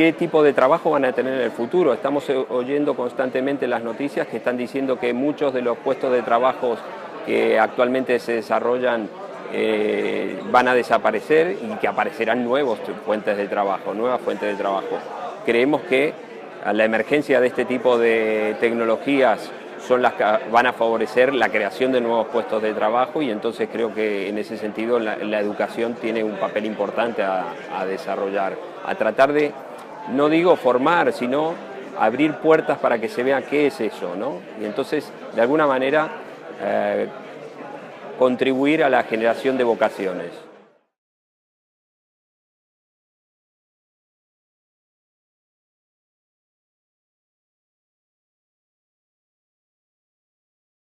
qué tipo de trabajo van a tener en el futuro. Estamos oyendo constantemente las noticias que están diciendo que muchos de los puestos de trabajo que actualmente se desarrollan van a desaparecer y que aparecerán nuevas fuentes de trabajo. Creemos que la emergencia de este tipo de tecnologías son las que van a favorecer la creación de nuevos puestos de trabajo, y entonces creo que en ese sentido la educación tiene un papel importante a desarrollar, a tratar de, no digo formar, sino abrir puertas para que se vea qué es eso, ¿no? Y entonces, de alguna manera, contribuir a la generación de vocaciones.